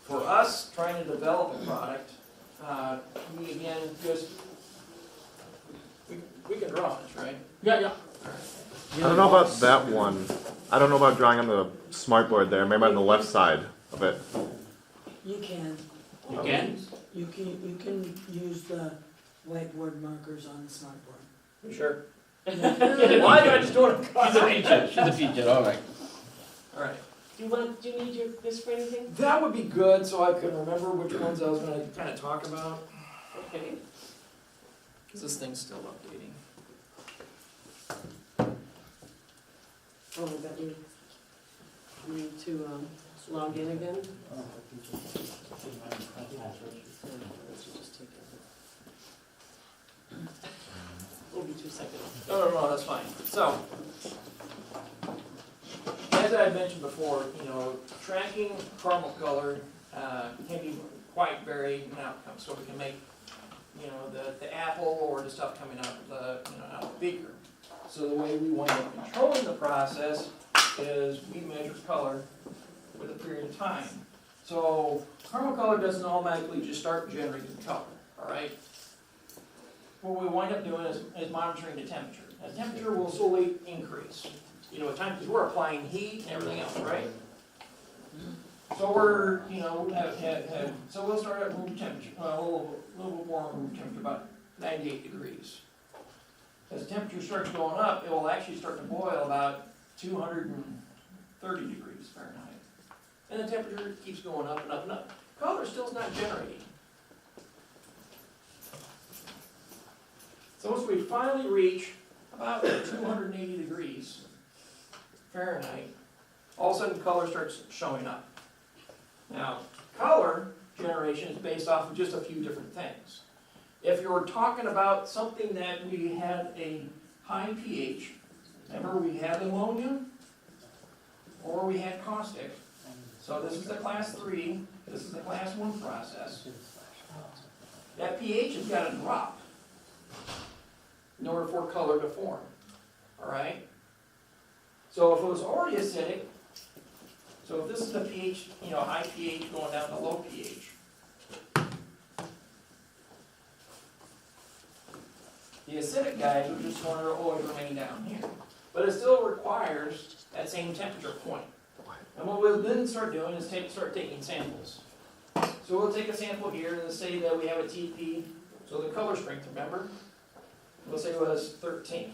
For us, trying to develop a product, we again just, we can draw on this, right? Yeah. I don't know about that one. I don't know about drawing on the smartboard there. Maybe on the left side of it. You can. You can? You can use the whiteboard markers on the smartboard. You sure? Why do I just do it? She's a feature. She's a feature. All right. All right. Do you need this for anything? That would be good, so I can remember which ones I was gonna kind of talk about, Okay. because this thing's still updating. Oh, I bet you need to log in again. It'll be 2 seconds. No, that's fine. So, as I had mentioned before, tracking caramel color can be quite varied in outcomes. So we can make, the apple or the stuff coming out of out of the beaker. So the way we wind up controlling the process is we measure color with a period of time. So caramel color doesn't automatically just start generating color, all right? What we wind up doing is monitoring the temperature. The temperature will slowly increase. At times, because we're applying heat and everything else, right? So we're, so we'll start at room temperature, a little bit more room temperature, about 98 degrees. As the temperature starts going up, it will actually start to boil about 230 degrees Fahrenheit. And the temperature keeps going up and up and up. Color still is not generating. So once we finally reach about 280 degrees Fahrenheit, all of a sudden color starts showing up. Now, color generation is based off of just a few different things. If you're talking about something that we had a high pH, remember we had ammonium or we had caustic. So this is the class 3, this is the class 1 process. That pH has got to drop in order for color to form. All right? So if it was already acidic, so if this is the pH, high pH going down to low pH, the acidic guys are just going to always remain down here. But it still requires that same temperature point. And what we'll then start doing is start taking samples. So we'll take a sample here and let's say that we have a TP, so the color strength, remember? We'll say it was 13.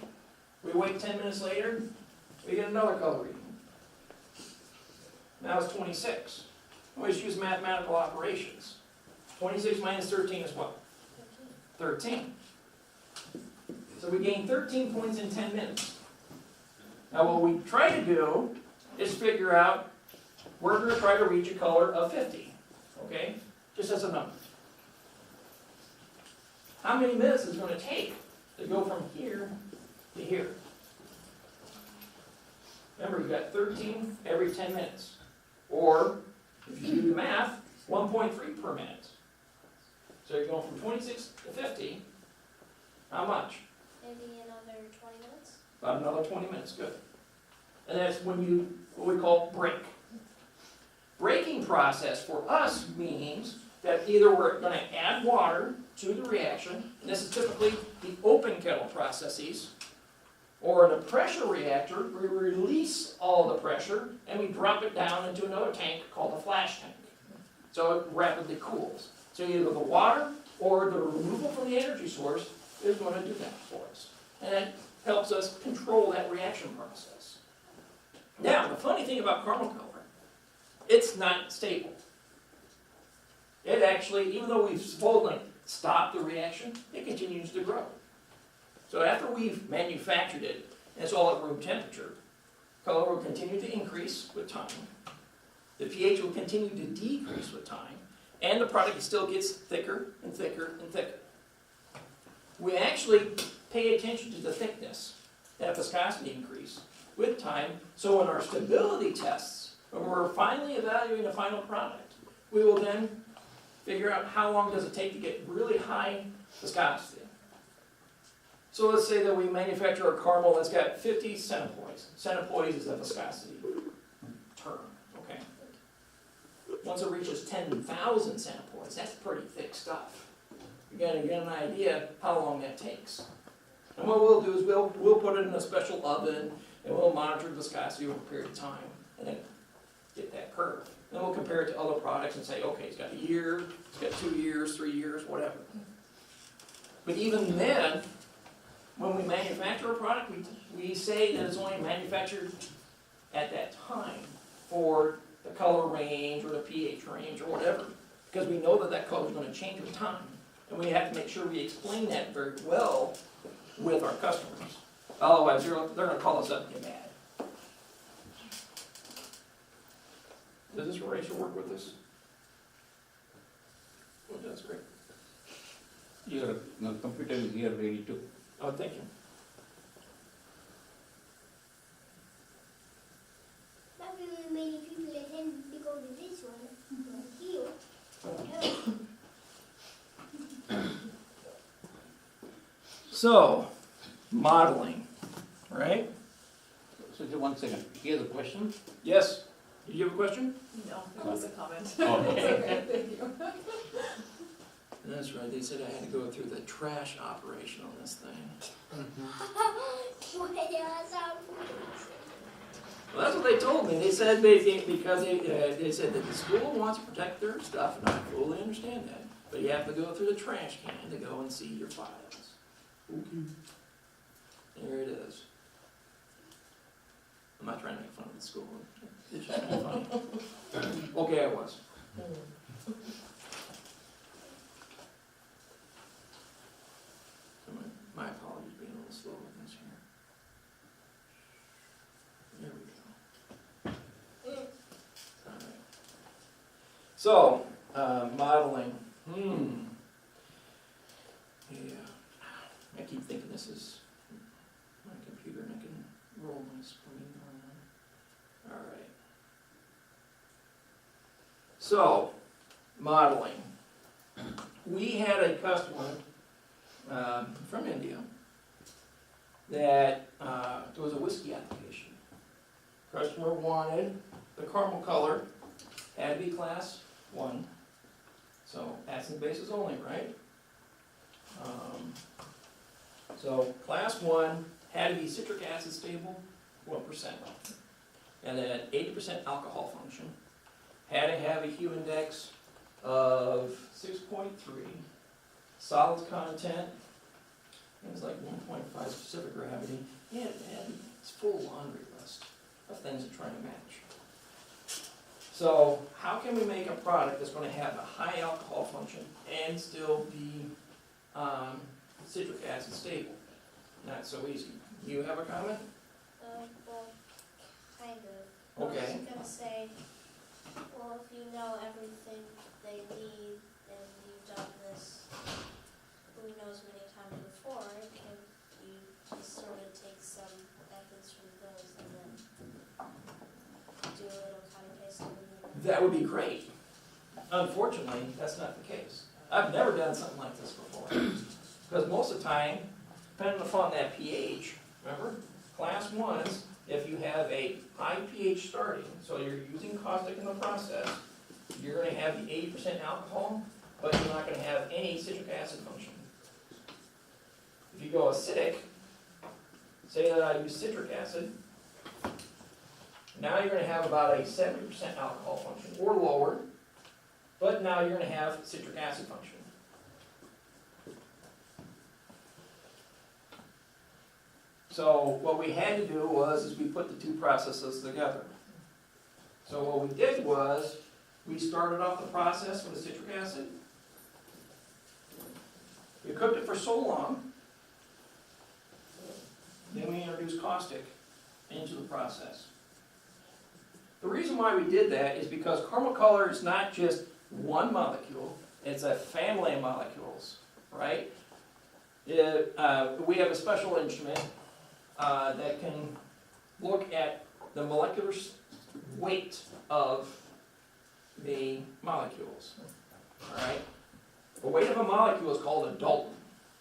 We wait 10 minutes later, we get another color reading. Now it's 26. We just use mathematical operations. 26 minus 13 is what? 13. So we gain 13 points in 10 minutes. Now what we try to do is figure out, we're going to try to reach a color of 50. Okay? Just as a number. How many minutes is it going to take to go from here to here? Remember, you've got 13 every 10 minutes. Or, if you do the math, 1.3 per minute. So you're going from 26 to 50. How much? Maybe another 20 minutes? About another 20 minutes, good. And that's when you, what we call break. Breaking process for us means that either we're going to add water to the reaction, and this is typically the open kettle processes, or in a pressure reactor, we release all the pressure and we drop it down into another tank called a flash tank. So it rapidly cools. So either the water or the removal from the energy source is going to do that for us. And it helps us control that reaction process. Now, the funny thing about caramel color, it's not stable. It actually, even though we've supposedly stopped the reaction, it continues to grow. So after we've manufactured it, and it's all at room temperature, color will continue to increase with time. The pH will continue to decrease with time, and the product still gets thicker and thicker and thicker. We actually pay attention to the thickness, that viscosity increase, with time, so in our stability tests, when we're finally evaluating the final product, we will then figure out how long does it take to get really high viscosity. So let's say that we manufacture a caramel that's got 50 centipoise. Centipoise is the viscosity term, okay? once it reaches 10,000 centipoise, that's pretty thick stuff. You're gonna get an idea how long that takes. And what we'll do is we'll put it in a special oven, and we'll monitor the viscosity over a period of time, and then get that curve. Then we'll compare it to other products and say, okay, it's got a year, it's got 2 years, 3 years, whatever. But even then, when we manufacture a product, we say that it's only manufactured at that time for the color range or the pH range or whatever, because we know that that color is going to change with time. And we have to make sure we explain that very well with our customers. Otherwise, they're going to call us up and get mad. Does this eraser work with this? Oh, that's great. Your computer is here ready to. Oh, thank you. Not really many people attend to go to this one, like you. So, modeling, right? So just 1 second. Here's a question. Yes? Did you have a question? No, it was a comment. Oh, Okay, thank you. That's right, they said I had to go through the trash operation on this thing. What else? Well, that's what they told me. They said because they said that the school wants to protect their stuff, and I fully understand that. But you have to go through the trash can to go and see your files. Okay. There it is. I'm not trying to make fun of the school. It's just kind of funny. Okay, I was. My apologies being a little slow with this here. There we go. Alright. So, modeling. Yeah. I keep thinking this is my computer and I can roll my screen around. Alright. So, modeling. We had a customer from India that there was a whiskey application. Customer wanted the caramel color, had to be class 1, so acid bases only, right? So class 1 had to be citric acid stable, 1%, and then 80% alcohol function. Had to have a hue index of 6.3. Solids content, it was like 1.5 specific gravity, and it had its full laundry list of things to try to match. So how can we make a product that's going to have a high alcohol function and still be citric acid stable? Not so easy. You have a comment? Well, kind of. Okay. I was gonna say, well, if you know everything they need and you've done this, who knows many times before, can you just sort of take some methods from those and then do a little cut and paste over That would be great. Unfortunately, that's not the case. I've never done something like this before. Because most of the time, depending upon that pH, remember, class 1s, if you have a high pH starting, so you're using caustic in the process, you're going to have the 80% alcohol, but you're not going to have any citric acid function. If you go acidic, say that I use citric acid, now you're going to have about a 70% alcohol function, or lower, but now you're going to have citric acid function. So what we had to do was we put the two processes together. So what we did was we started off the process with citric acid. We cooked it for so long, then we introduced caustic into the process. The reason why we did that is because caramel color is not just one molecule, it's a family of molecules, right? We have a special instrument that can look at the molecular weight of the molecules, all right? The weight of a molecule is called a Dalton,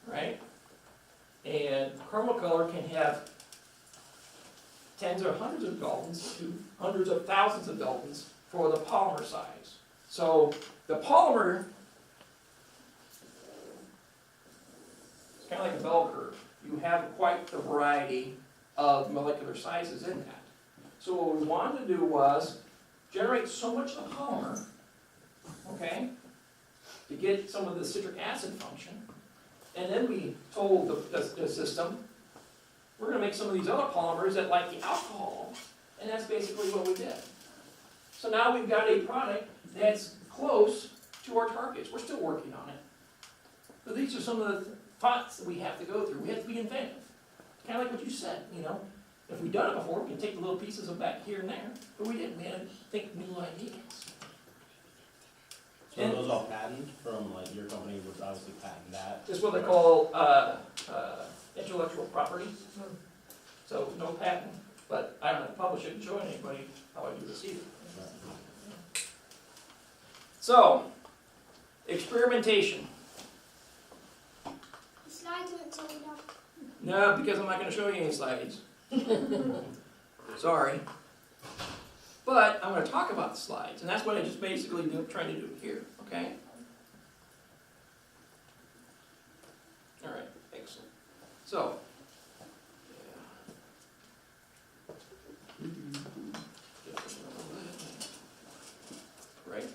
right? And caramel color can have tens or hundreds of Daltons to hundreds of thousands of Daltons for the polymer size. So the polymer, it's kind of like a bell curve. You have quite the variety of molecular sizes in that. So what we wanted to do was generate so much of the polymer, okay, to get some of the citric acid function. And then we told the system, we're going to make some of these other polymers that like the alcohol. And that's basically what we did. So now we've got a product that's close to our targets. We're still working on it. But these are some of the thoughts that we have to go through. We have to be inventive. Kind of like what you said, you know. If we've done it before, we can take the little pieces of back here and there. But we didn't. We had to think new ideas. So are those all patented from like your company would obviously patent that? It's what they call intellectual property. So no patent, but I don't publish it and show anybody how I do this either. So, experimentation. The slides aren't turned off. No, because I'm not going to show you any slides. Sorry. But I'm going to talk about the slides, and that's what I just basically trying to do here, okay? All right, excellent. So, right?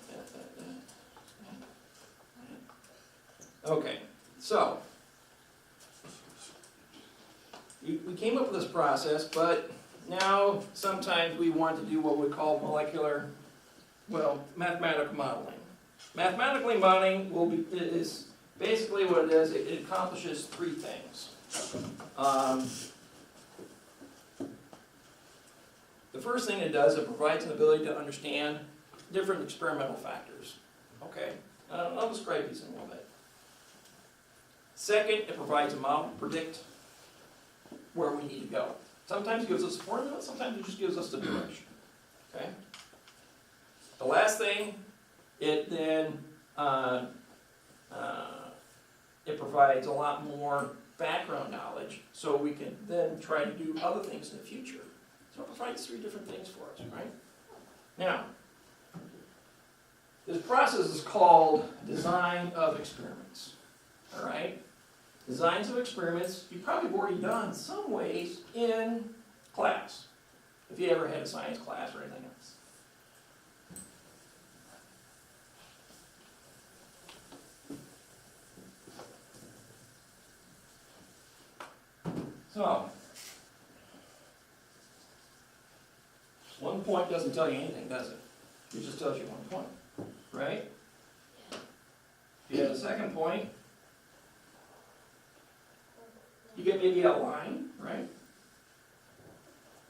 Okay, so, we came up with this process, but now sometimes we want to do what we call molecular, well, mathematical modeling. Mathematically modeling is basically what it is. It accomplishes three things. The first thing it does, it provides an ability to understand different experimental factors. Okay, I'll describe these in a little bit. Second, it provides a model to predict where we need to go. Sometimes it gives us a formula, sometimes it just gives us the direction. Okay? The last thing, it then it provides a lot more background knowledge, so we can then try to do other things in the future. So it provides three different things for us, right? Now, this process is called design of experiments. All right? Designs of experiments, you probably have already done some ways in class, if you ever had a science class or anything else. So, one point doesn't tell you anything, does it? It just tells you one point, right? If you have a second point, you get maybe a line, right?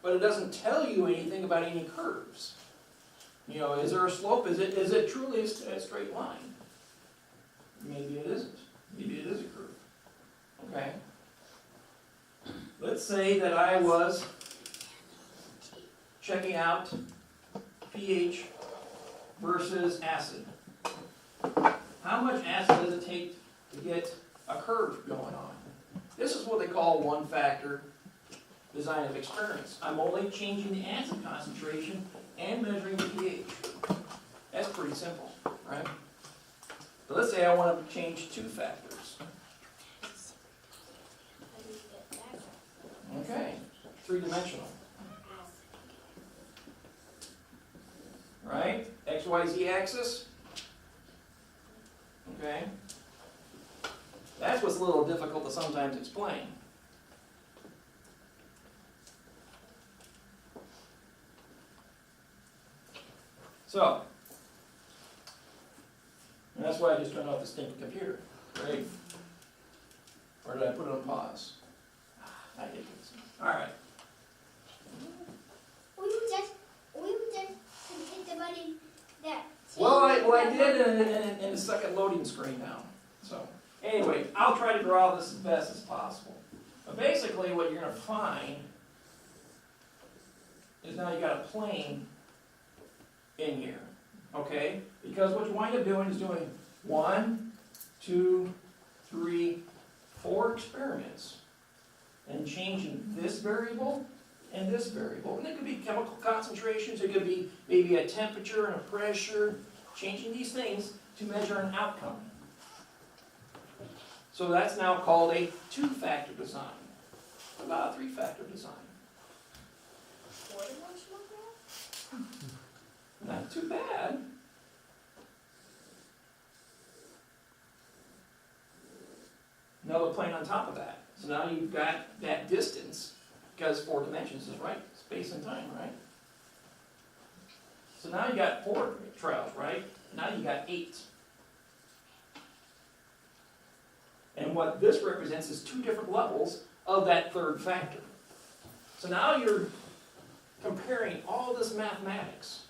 But it doesn't tell you anything about any curves. You know, is there a slope? Is it truly a straight line? Maybe it isn't. Maybe it is a curve. Okay? Let's say that I was checking out pH versus acid. How much acid does it take to get a curve going on? This is what they call one-factor design of experiments. I'm only changing the acid concentration and measuring the pH. That's pretty simple, right? But let's say I want to change two factors. How do you get that? Okay, three-dimensional. Right? X, Y, Z axis. Okay. That's what's a little difficult to sometimes explain. So, and that's why I just turned off the stinking computer, right? Or did I put it on pause? I did this. All right. We were just hit the button that. Well, I did in the second loading screen now. So, anyway, I'll try to draw this as best as possible. But basically, what you're going to find is now you got a plane in here, okay? Because what you wind up doing is doing 1, 2, 3, 4 experiments and changing this variable and this variable. And it could be chemical concentrations, it could be maybe a temperature and a pressure changing these things to measure an outcome. So that's now called a two-factor design. What about a three-factor design? Four-dimensional graph? Not too bad. Another plane on top of that. So now you've got that distance, because 4 dimensions is right, space and time, right? So now you got 4 trails, right? Now you got 8. And what this represents is 2 different levels of that third factor. So now you're comparing all this mathematics.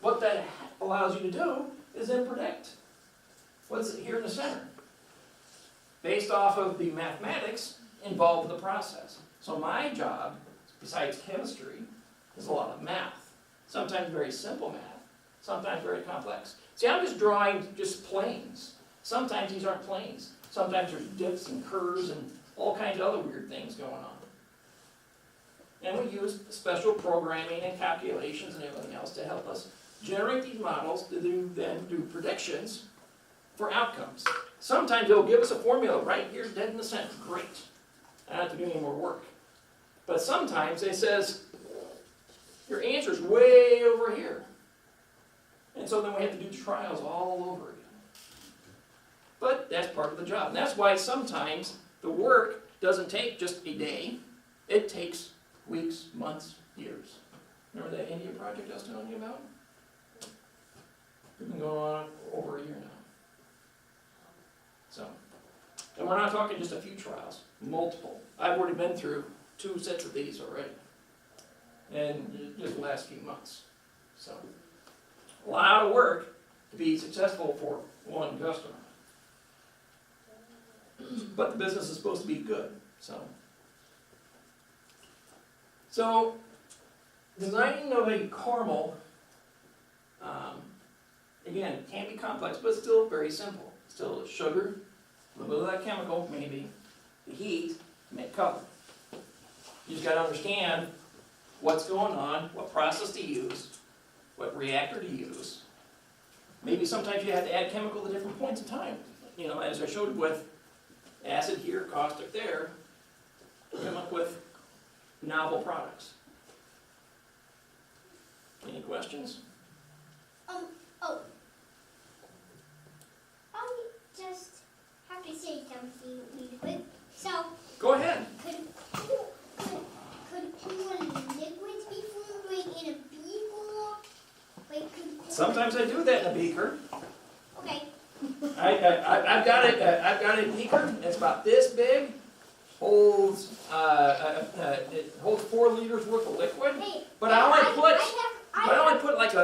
What that allows you to do is then predict what's here in the center, based off of the mathematics involved in the process. So my job, besides chemistry, is a lot of math. Sometimes very simple math, sometimes very complex. See, I'm just drawing just planes. Sometimes these aren't planes. Sometimes there's dips and curves and all kinds of other weird things going on. And we use special programming and calculations and everything else to help us generate these models to then do predictions for outcomes. Sometimes they'll give us a formula right here, dead in the center. Great. I don't have to do any more work. But sometimes it says, your answer's way over here. And so then we have to do trials all over again. But that's part of the job. And that's why sometimes the work doesn't take just a day. It takes weeks, months, years. Remember that India project I was telling you about? We've been going on over a year now. So, and we're not talking just a few trials, multiple. I've already been through 2 sets of these already. And just the last few months. So, a lot of work to be successful for one customer. But the business is supposed to be good, so. So, designing of a caramel, again, it can be complex, but still very simple. Still sugar, a little bit of that chemical, maybe, the heat, to make color. You just gotta understand what's going on, what process to use, what reactor to use. Maybe sometimes you have to add chemical at different points in time. You know, as I showed with acid here, caustic there, to come up with novel products. Any questions? I just have to say something really quick. So, Go ahead. could liquids be formed like in a beaker? Like, Sometimes I do that in a beaker. Okay. I've got a beaker. It's about this big. Holds it holds 4 liters worth of liquid. Hey, But I only put like a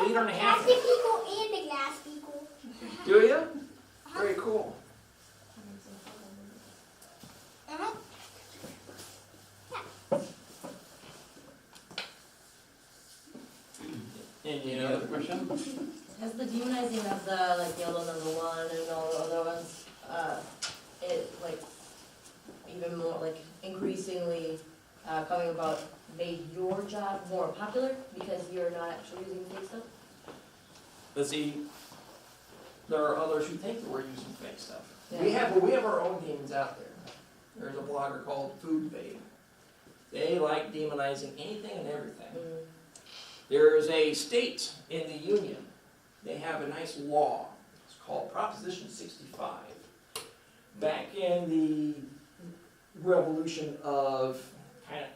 liter and a half. plastic beaker and a glass beaker. Do you? Very cool. Uh-huh. Any other question? Has the demonizing of the like yellow #1 and all the other ones, it like even more like increasingly coming about made your job more popular because you're not actually using fake stuff? But see, there are others who think that we're using fake stuff. Yeah. We have our own demons out there. There's a blogger called Food Babe. They like demonizing anything and everything. Mm. There's a state in the union. They have a nice law. It's called Proposition 65. Back in the revolution of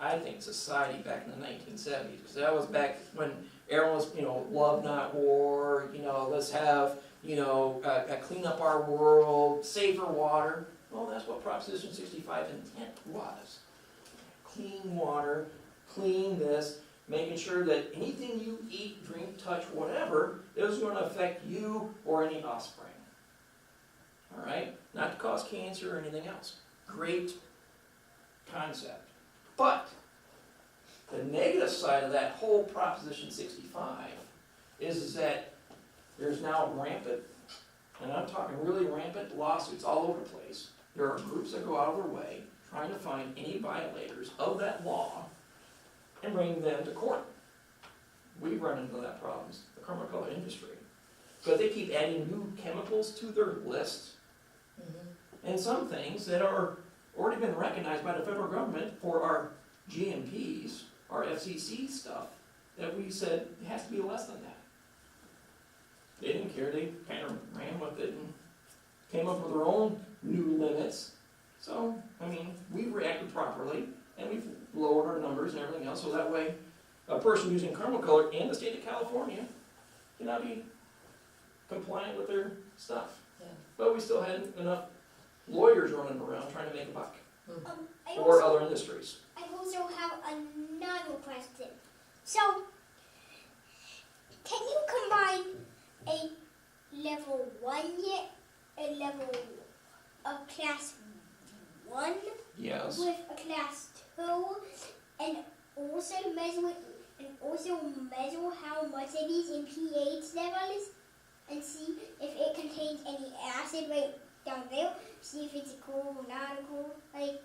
I think society back in the 1970s, because that was back when everyone was, love not war, let's have, clean up our world, safer water. Well, that's what Proposition 65 intent was. Clean water, clean this, making sure that anything you eat, drink, touch, whatever, isn't going to affect you or any offspring. All right? Not to cause cancer or anything else. Great concept. But the negative side of that whole Proposition 65 is that there's now rampant, and I'm talking really rampant lawsuits all over the place. There are groups that go out of their way trying to find any violators of that law and bring them to court. We've run into that problem, the criminal color industry. because they keep adding new chemicals to their list, and some things that are already been recognized by the federal government for our GMPs, our FCC stuff, that we said it has to be less than that. They didn't care, they kind of ran with it and came up with their own new limits. So, I mean, we've reacted properly, and we've lowered our numbers and everything else, so that way, a person using caramel color in the state of California cannot be compliant with their stuff. Yeah. But we still had enough lawyers running around trying to make a buck, I or also, other industries. I also have another question. So, can you combine a level 1 yet, a class 1 Yes. with a class 2, and also measure how much it is in pH levels, and see if it contains any acid right down there, see if it's a cool or not a cool, like,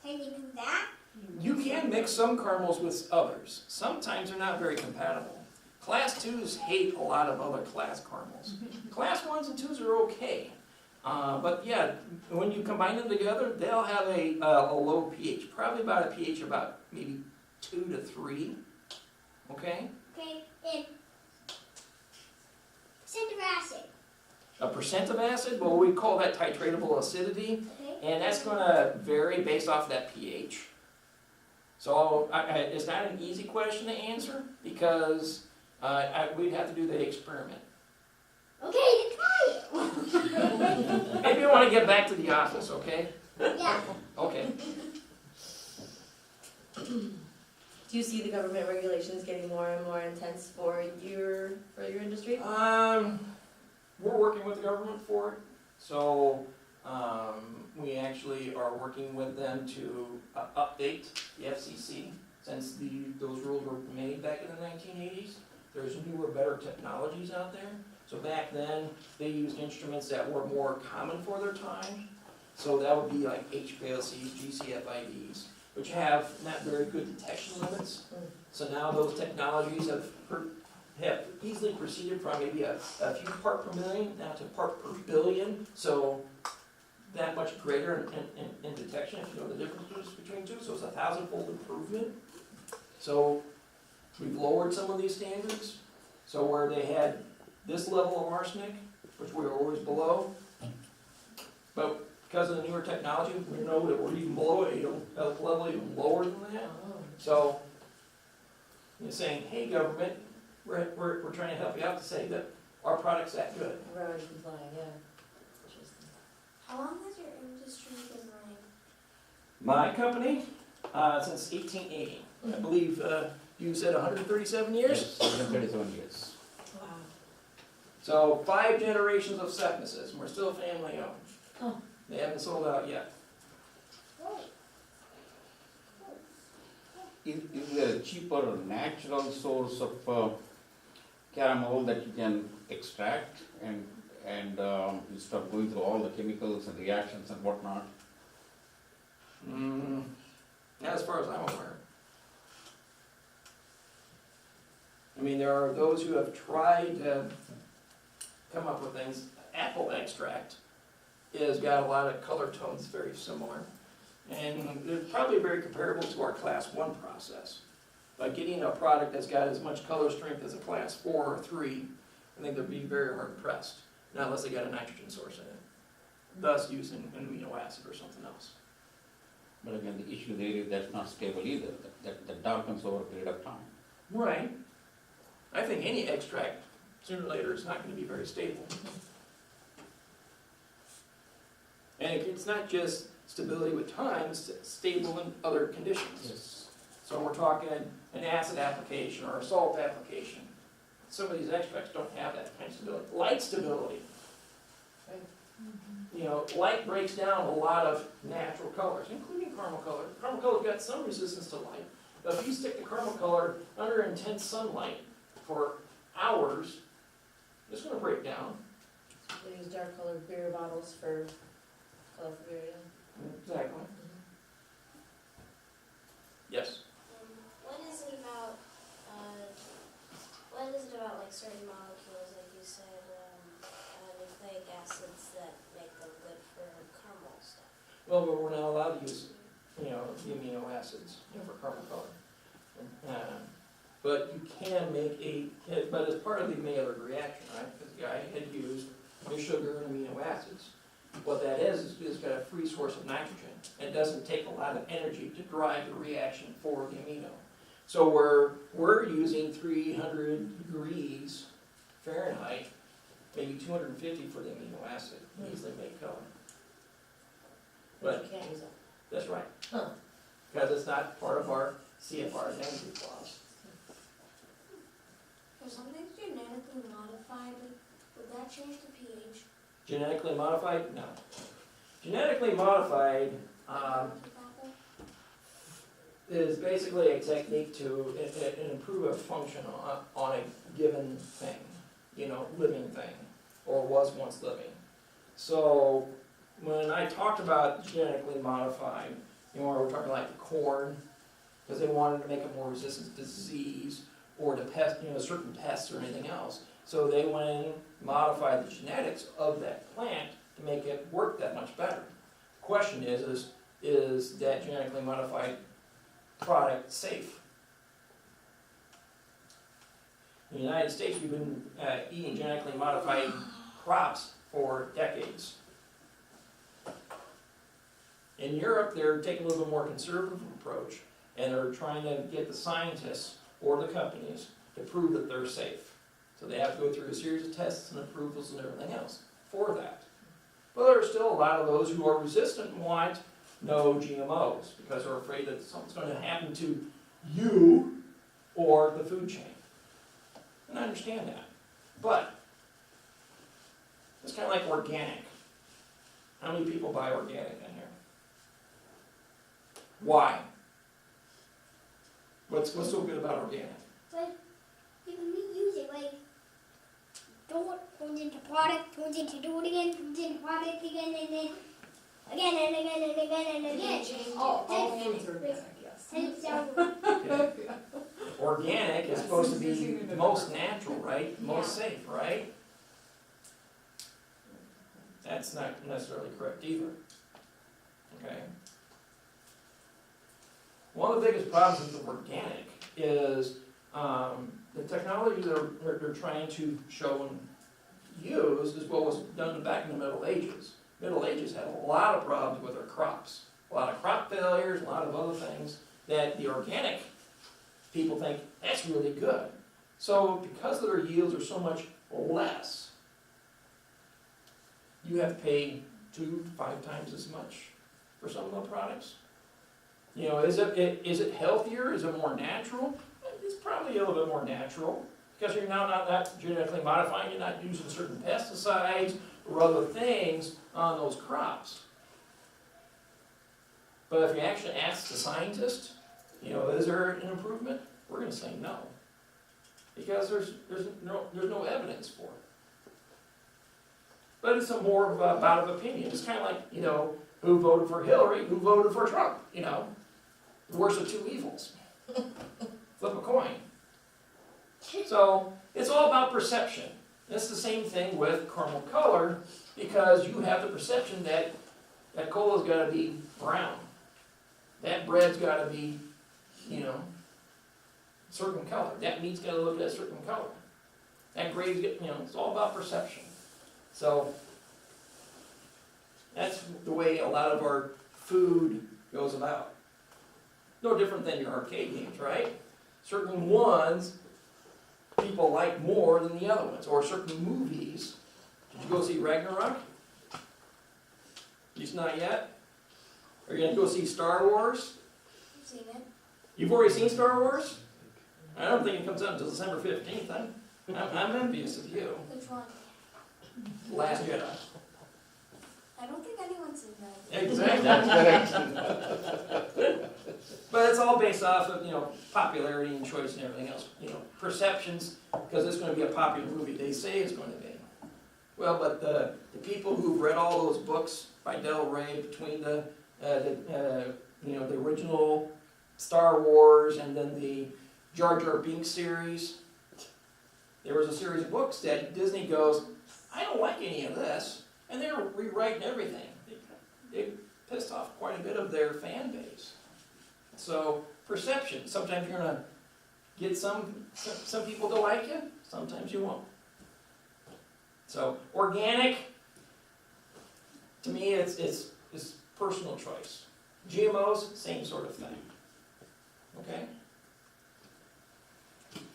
can you do that? You can mix some caramels with others. Sometimes they're not very compatible. Class 2s hate a lot of other class caramels. Class 1s and 2s are okay. But yeah, when you combine them together, they'll have a low pH, probably about a pH about maybe 2 to 3, okay? Okay, and citric acid, A percent of acid, well, we call that titratable acidity, okay? and that's gonna vary based off that pH. So it's not an easy question to answer, because we'd have to do the experiment. Okay, then try it. Maybe you wanna get back to the office, okay? Yeah. Okay. Do you see the government regulations getting more and more intense for your industry? We're working with the government for it, so, we actually are working with them to update the FCC, since those rules were made back in the 1980s. There's newer, better technologies out there. So back then, they used instruments that were more common for their time. So that would be like HPLCs, GCFIDs, which have not very good detection limits. So now those technologies have easily proceeded from maybe a few part per million now to part per billion. So that much greater in detection, if you know the differences between two. So it's a 1,000-fold improvement. So we've lowered some of these standards. So where they had this level of arsenic, which we were always below, but because of the newer technology, we know that we're even below it, a level even lower than that. So you're saying, hey government, we're trying to help you out to say that our product's that good. We're already complying, yeah. Interesting. How long has your industry been running? My company, since 1880, I believe you said 137 years? Yes, 137 years. Wow. So 5 generations of Septimus, and we're still family owned. Oh. They haven't sold out yet. Is there a cheaper natural source of caramel that you can extract and instead of going through all the chemicals and reactions and whatnot? Not as far as I'm aware. I mean, there are those who have tried to come up with things. Apple extract has got a lot of color tones very similar. And it's probably very comparable to our class 1 process. By getting a product that's got as much color strength as a class 4 or 3, I think they'd be very hard pressed. Not unless they got a nitrogen source in it. Thus using an amino acid or something else. But again, the issue there is that's not stable either, that darkens over a period of time. Right. I think any extract, sooner or later, is not going to be very stable. And it's not just stability with time, it's stable in other conditions. Yes. So we're talking an acid application or a salt application. Some of these extracts don't have that kind of stability. Light stability. Right. You know, light breaks down a lot of natural colors, including caramel color. Caramel color's got some resistance to light. But if you stick the caramel color under intense sunlight for hours, it's going to break down. They use dark colored beer bottles for colorful beer, yeah. Exactly. Yes. What is it about like certain molecules, like you say, Well, but we're not allowed to use, the amino acids, for caramel color. But you can make but it's part of the Maillard reaction, right? Because the guy had used the sugar and amino acids. What that is it's got a free source of nitrogen. It doesn't take a lot of energy to drive the reaction for the amino. So we're using 300 degrees Fahrenheit, maybe 250 for the amino acid, to easily make color. But You can't use it. that's right. Huh. Because it's not part of our CFR energy clause. If something's genetically modified, would that change the pH? Genetically modified? No. Genetically modified is basically a technique to improve a function on a given thing, living thing, or was once living. So when I talked about genetically modified, we're talking like the corn, because they wanted to make it more resistant to disease or to pest, certain pests or anything else. So they went in, modified the genetics of that plant to make it work that much better. The question is that genetically modified product safe? In the United States, we've been eating genetically modified crops for decades. In Europe, they're taking a little bit more conservative approach, and they're trying to get the scientists or the companies to prove that they're safe. So they have to go through a series of tests and approvals and everything else for that. But there are still a lot of those who are resistant and want no GMOs because they're afraid that something's going to happen to you or the food chain. And I understand that. But it's kind of like organic. How many people buy organic in here? Why? What's so good about organic? But you can reuse it, like, turns into product, turns into do it again, turns into product again, and then again and again and again and again. All foods are organic, yes. And so, Okay. Organic is supposed to be the most natural, right? Most safe, right? That's not necessarily correct either. Okay? One of the biggest problems with organic is the technology they're trying to show and use is what was done back in the Middle Ages. Middle Ages had a lot of problems with their crops. A lot of crop failures, a lot of other things that the organic people think, that's really good. So because their yields are so much less, you have to pay 2 to 5 times as much for some of the products. Is it healthier? Is it more natural? It's probably a little bit more natural because you're now not genetically modifying, you're not using certain pesticides or other things on those crops. But if you actually ask the scientist, is there an improvement? We're going to say no. Because there's no evidence for it. But it's a more of a bout of opinion. It's kind of like, who voted for Hillary, who voted for Trump, the worst of two evils. Flip a coin. So it's all about perception. It's the same thing with caramel color because you have the perception that cola's got to be brown. That bread's got to be, certain color. That meat's got to look a certain color. That grave's, it's all about perception. So that's the way a lot of our food goes about. No different than your arcade games, right? Certain ones people like more than the other ones, or certain movies. Did you go see Ragnarok? Just not yet? Are you going to go see Star Wars? I've seen it. You've already seen StarArs? I don't think it comes out until December 15th. I'm envious of you. Which one? Last Jedi. I don't think anyone's seen that. Exactly. That's correct. But it's all based off of, popularity and choice and everything else. Perceptions, because it's going to be a popular movie. They say it's going to be. Well, but the people who've read all those books by Del Rey between the original Star Wars and then the Jar Jar Binks series, there was a series of books that Disney goes, I don't like any of this, and they're rewriting everything. pissed off quite a bit of their fan base. So, perception, sometimes you're gonna get some people to like you, sometimes you won't. So, organic, to me, it's personal choice. GMOs, same sort of thing. Okay?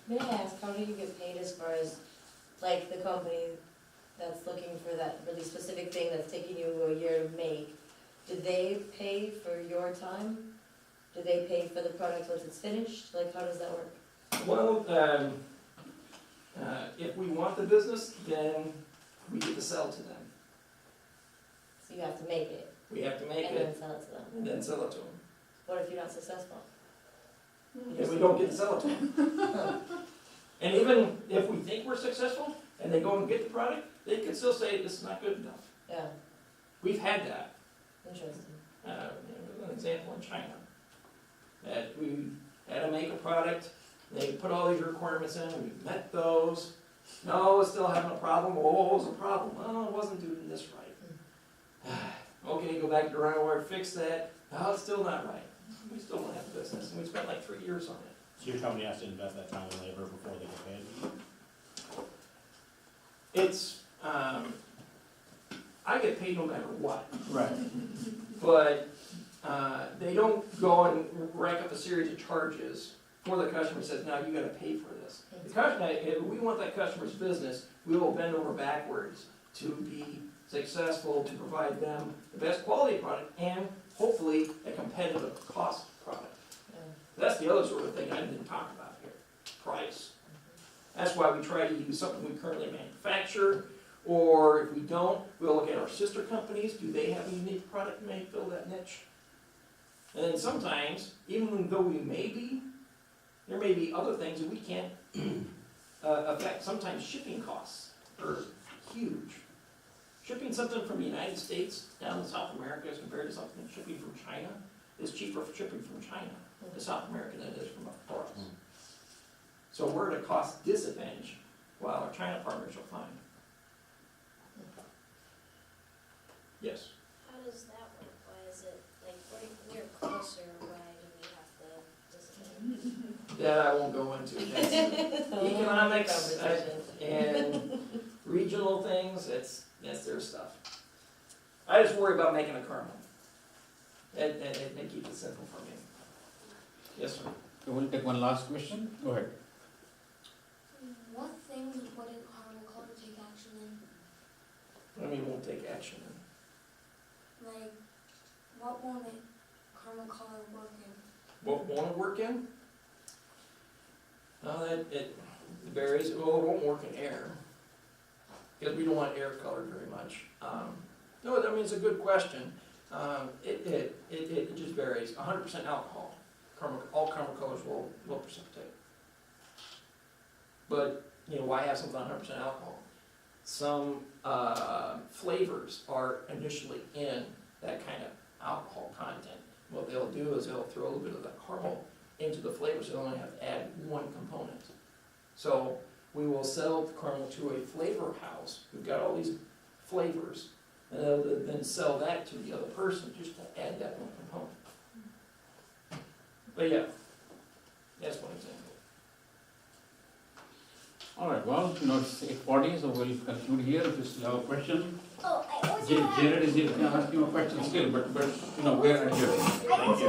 May I ask, how do you get paid as far as, like, the company that's looking for that really specific thing that's taking you a year to make? Do they pay for your time? Do they pay for the product once it's finished? Like, how does that work? Well, if we want the business, then we get to sell to them. So you have to make it, We have to make and it then sell it to them. and then sell it to them. What if you're not successful? And we don't get to sell it to them. And even if we think we're successful, and they go and get the product, they could still say, this is not good enough. Yeah, We've had that. interesting. An example in China. That we had to make a product, they put all these requirements in, we met those. No, it's still having a problem. Oh, what was the problem? Oh, it wasn't doing this right. Okay, go back to the drawing board, fix that. No, it's still not right. We still don't have the business, and we spent like 3 years on it. So your company has to invest that time and labor before they get paid? It's, I get paid no matter what. Right. But they don't go and rack up a series of charges for the customer says, now you gotta pay for this. The customer, if we want that customer's business, we will bend over backwards to be successful, to provide them the best quality product and hopefully a competitive cost product. Yeah. That's the other sort of thing I didn't talk about here, price. That's why we try to use something we currently manufacture, or if we don't, we'll look at our sister companies, do they have a unique product that may fill that niche? And then sometimes, even though we may be, there may be other things that we can't affect. Sometimes shipping costs are huge. Shipping something from the United States down to South America as compared to something shipping from China is cheaper for shipping from China to South America than it is from up for us. So we're at a cost disadvantage while our China partners are fine. Yes? How does that work? Why is it, like, we're closer, why do we have to disadvantage? That I won't go into. That's economics and regional things, that's their stuff. I just worry about making a caramel. That keeps it simple for me. Yes, sir? So we'll take one last question. Go ahead. What things wouldn't caramel color take action in? I mean, won't take action. Like, what won't it caramel color work in? What won't it work in? It varies. Well, it won't work in air. Because we don't want air color very much. No, I mean, it's a good question. It just varies. 100% alcohol. All caramel colors will precipitate. But, why have something 100% alcohol? Some flavors are initially in that kind of alcohol content. What they'll do is they'll throw a little bit of the caramel into the flavor, so they only have to add one component. So we will sell the caramel to a flavor house. We've got all these flavors, and they'll then sell that to the other person just to add that one component. But yeah, that's one example. All right, well, it's 8:40, so we'll conclude here. If you still have a question, Oh, I also have, Jared is here, can ask you a question still, but we're at here. I also